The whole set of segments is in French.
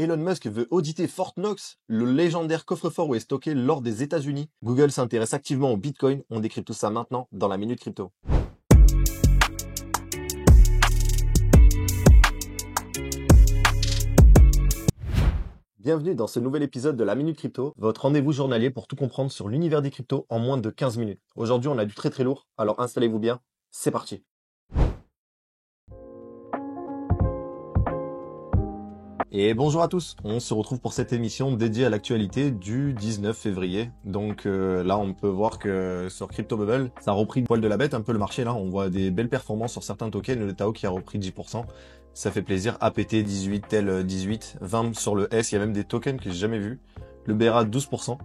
Elon Musk veut auditer Fort Knox, le légendaire coffre-fort où est stocké l'or des États-Unis. Google s'intéresse activement au Bitcoin. On décrypte tout ça maintenant dans la Minute Crypto. Bienvenue dans ce nouvel épisode de la Minute Crypto, votre rendez-vous journalier pour tout comprendre sur l'univers des cryptos en moins de 15 minutes. Aujourd'hui, on a du très lourd, alors installez-vous bien, c'est parti. Et bonjour à tous, on se retrouve pour cette émission dédiée à l'actualité du 19 février. Donc là on peut voir que sur Crypto Bubble, ça a repris le poil de la bête un peu le marché là. On voit des belles performances sur certains tokens, le Tao qui a repris 10%. Ça fait plaisir, APT 18, TEL 18, 20 sur le S, il y a même des tokens que j'ai jamais vus. Le BRA 12%.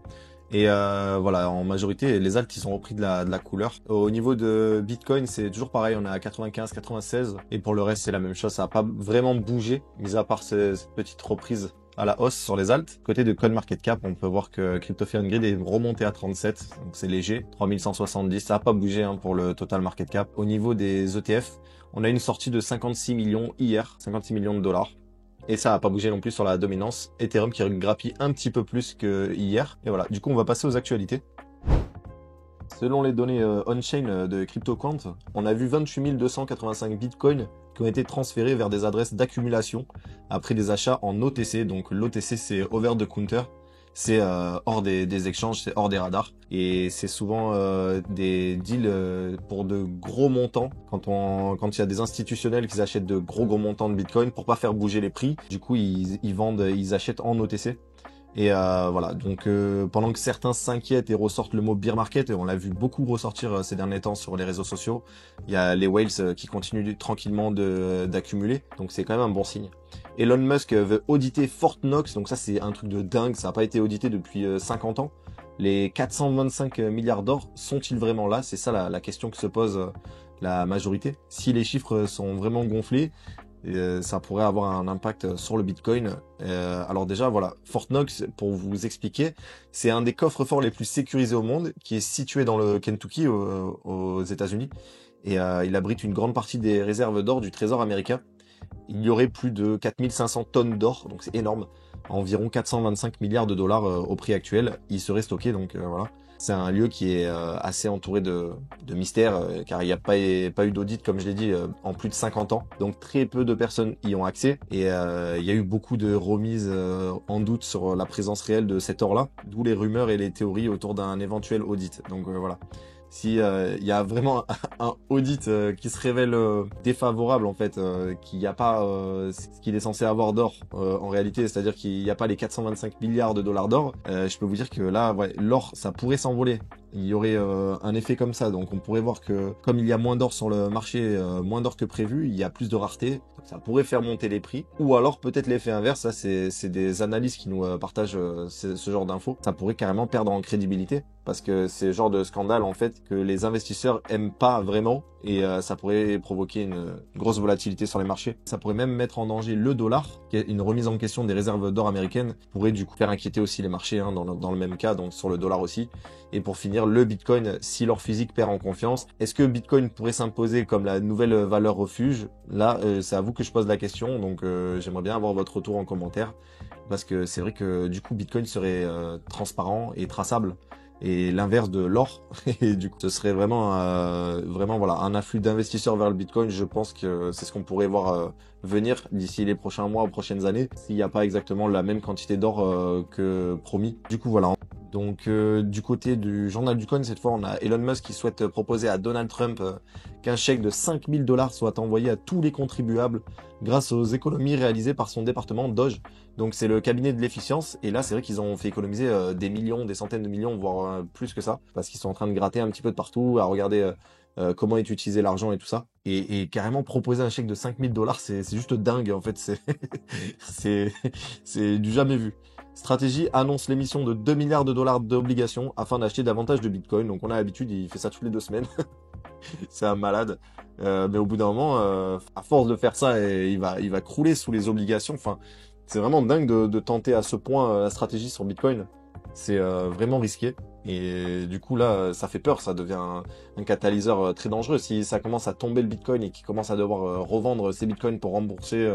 Et voilà, en majorité, les alts, ils ont repris de la couleur. Au niveau de Bitcoin, c'est toujours pareil, on est à 95, 96. Et pour le reste, c'est la même chose. Ça n'a pas vraiment bougé, mis à part cette petite reprise à la hausse sur les alts. Côté de CoinMarketCap, on peut voir que Crypto Fear and Greed est remonté à 37, donc c'est léger. 3170, ça n'a pas bougé pour le total market cap. Au niveau des ETF, on a une sortie de 56 millions hier, 56 millions de dollars. Et ça n'a pas bougé non plus sur la dominance. Ethereum qui grappille un petit peu plus que hier. Et voilà, du coup on va passer aux actualités. Selon les données on-chain de CryptoQuant, on a vu 28 285 bitcoins qui ont été transférés vers des adresses d'accumulation après des achats en OTC. Donc l'OTC c'est over the counter. C'est hors des échanges, c'est hors des radars. Et c'est souvent des deals pour de gros montants. Quand il y a des institutionnels qui achètent de gros montants de Bitcoin pour pas faire bouger les prix, du coup ils achètent en OTC. Et voilà, donc pendant que certains s'inquiètent et ressortent le mot bear market, et on l'a vu beaucoup ressortir ces derniers temps sur les réseaux sociaux, il y a les whales qui continuent tranquillement d'accumuler, donc c'est quand même un bon signe. Elon Musk veut auditer Fort Knox, donc ça c'est un truc de dingue, ça n'a pas été audité depuis 50 ans. Les 425 milliards d'or sont-ils vraiment là? C'est ça la question que se pose la majorité. Si les chiffres sont vraiment gonflés, ça pourrait avoir un impact sur le Bitcoin. Alors déjà, voilà, Fort Knox, pour vous expliquer, c'est un des coffres-forts les plus sécurisés au monde, qui est situé dans le Kentucky, aux États-Unis, et il abrite une grande partie des réserves d'or du Trésor américain. Il y aurait plus de 4500 tonnes d'or, donc c'est énorme, environ 425 milliards de dollars au prix actuel. Il serait stocké, donc voilà. C'est un lieu qui est assez entouré de mystères, car il n'y a pas eu d'audit, comme je l'ai dit, en plus de 50 ans. Donc très peu de personnes y ont accès. Et il y a eu beaucoup de remises en doute sur la présence réelle de cet or-là, d'où les rumeurs et les théories autour d'un éventuel audit. Donc voilà. Si il y a vraiment un audit qui se révèle défavorable en fait, qu'il n'y a pas ce qu'il est censé avoir d'or en réalité, c'est-à-dire qu'il n'y a pas les 425 milliards de dollars d'or, je peux vous dire que là, ouais, l'or, ça pourrait s'envoler. Il y aurait un effet comme ça, donc on pourrait voir que comme il y a moins d'or sur le marché, moins d'or que prévu, il y a plus de rareté, donc ça pourrait faire monter les prix. Ou alors peut-être l'effet inverse, ça c'est des analystes qui nous partagent ce genre d'infos, ça pourrait carrément perdre en crédibilité, parce que c'est le genre de scandale en fait que les investisseurs aiment pas vraiment, et ça pourrait provoquer une grosse volatilité sur les marchés. Ça pourrait même mettre en danger le dollar, qui est une remise en question des réserves d'or américaines, pourrait du coup faire inquiéter aussi les marchés dans le même cas, donc sur le dollar aussi. Et pour finir, le Bitcoin, si l'or physique perd en confiance, est-ce que Bitcoin pourrait s'imposer comme la nouvelle valeur refuge? Là, c'est à vous que je pose la question, donc j'aimerais bien avoir votre retour en commentaire, parce que c'est vrai que du coup Bitcoin serait transparent et traçable, et l'inverse de l'or. Et du coup, ce serait vraiment voilà, un afflux d'investisseurs vers le Bitcoin. Je pense que c'est ce qu'on pourrait voir venir d'ici les prochains mois ou prochaines années, s'il n'y a pas exactement la même quantité d'or que promis. Du coup, voilà. Donc du côté du journal du coin, cette fois on a Elon Musk qui souhaite proposer à Donald Trump qu'un chèque de 5000 dollars soit envoyé à tous les contribuables grâce aux économies réalisées par son département Doge. Donc c'est le cabinet de l'efficience, et là c'est vrai qu'ils ont fait économiser des millions, des centaines de millions, voire plus que ça, parce qu'ils sont en train de gratter un petit peu de partout, à regarder comment est utilisé l'argent et tout ça. Et carrément proposer un chèque de 5000 dollars, c'est juste dingue en fait, c'est du jamais vu. Stratégie annonce l'émission de 2 milliards de dollars d'obligations afin d'acheter davantage de Bitcoin. Donc on a l'habitude, il fait ça toutes les 2 semaines. C'est un malade. Mais au bout d'un moment, à force de faire ça, il va crouler sous les obligations. Enfin, c'est vraiment dingue de tenter à ce point la stratégie sur Bitcoin. C'est vraiment risqué. Et du coup là, ça fait peur, ça devient un catalyseur très dangereux. Si ça commence à tomber le Bitcoin et qu'il commence à devoir revendre ses Bitcoins pour rembourser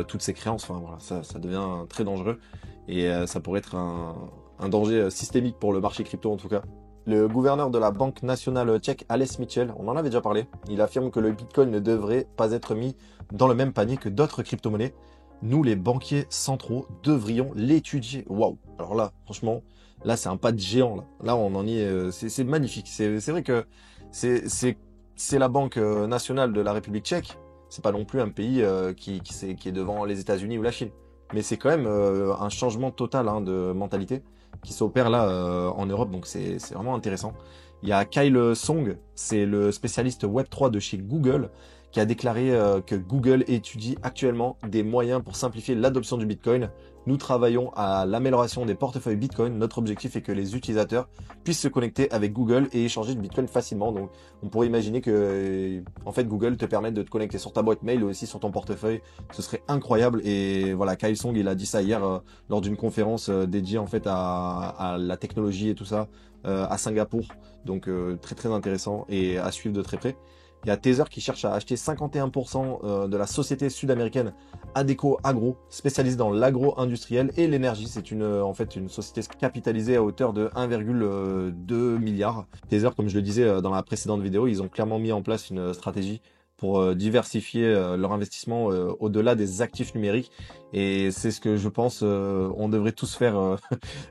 toutes ses créances. Enfin voilà, ça devient très dangereux et ça pourrait être un danger systémique pour le marché crypto en tout cas. Le gouverneur de la Banque nationale tchèque, Ales Mitchell, on en avait déjà parlé, il affirme que le Bitcoin ne devrait pas être mis dans le même panier que d'autres crypto-monnaies. Nous, les banquiers centraux, devrions l'étudier. Waouh! Alors là, franchement, là, c'est un pas de géant. Là on en y est. C'est magnifique. C'est vrai que c'est c'est c'est la Banque nationale de la République tchèque. C'est pas non plus un pays qui est devant les États-Unis ou la Chine. Mais c'est quand même un changement total hein, de mentalité qui s'opère là en Europe, donc c'est vraiment intéressant. Il y a Kyle Song, c'est le spécialiste Web3 de chez Google, qui a déclaré que Google étudie actuellement des moyens pour simplifier l'adoption du Bitcoin. Nous travaillons à l'amélioration des portefeuilles Bitcoin. Notre objectif est que les utilisateurs puissent se connecter avec Google et échanger du Bitcoin facilement. Donc, on pourrait imaginer que, en fait, Google te permette de te connecter sur ta boîte mail ou aussi sur ton portefeuille. Ce serait incroyable. Et voilà, Kyle Song, il a dit ça hier lors d'une conférence dédiée en fait à la technologie et tout ça à Singapour. Donc, très très intéressant et à suivre de très près. Il y a Tether qui cherche à acheter 51% de la société sud-américaine Adeco Agro, spécialisée dans l'agro-industriel et l'énergie. C'est en fait une société capitalisée à hauteur de 1,2 milliard. Tether, comme je le disais dans la précédente vidéo, ils ont clairement mis en place une stratégie pour diversifier leur investissement au-delà des actifs numériques. Et c'est ce que je pense on devrait tous faire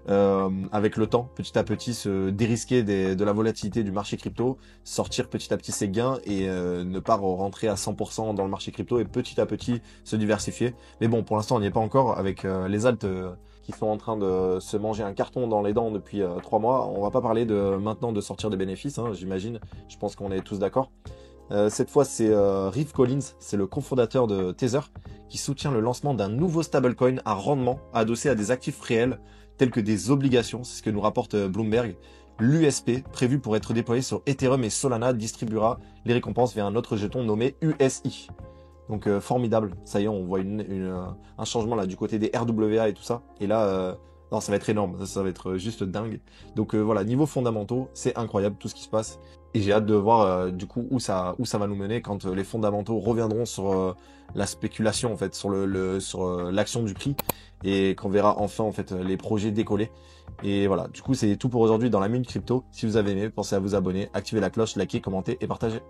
avec le temps, petit à petit, se dérisquer de la volatilité du marché crypto, sortir petit à petit ses gains et ne pas rentrer à 100% dans le marché crypto et petit à petit se diversifier. Mais bon, pour l'instant, on n'y est pas encore avec les alts qui sont en train de se manger un carton dans les dents depuis 3 mois. On va pas parler de maintenant de sortir des bénéfices, hein, j'imagine. Je pense qu'on est tous d'accord. Cette fois, c'est Reeve Collins, c'est le cofondateur de Tether, qui soutient le lancement d'un nouveau stablecoin à rendement adossé à des actifs réels, tels que des obligations, c'est ce que nous rapporte Bloomberg. L'USP, prévu pour être déployé sur Ethereum et Solana, distribuera les récompenses via un autre jeton nommé USI. Donc formidable, ça y est, on voit un changement là du côté des RWA et tout ça. Et là, non, ça va être énorme, ça va être juste dingue. Donc voilà, niveau fondamentaux, c'est incroyable tout ce qui se passe. Et j'ai hâte de voir du coup où ça va nous mener quand les fondamentaux reviendront sur la spéculation en fait, sur l'action du prix et qu'on verra enfin en fait les projets décoller. Et voilà, du coup c'est tout pour aujourd'hui dans la Minute Crypto. Si vous avez aimé, pensez à vous abonner, activer la cloche, liker, commenter et partager.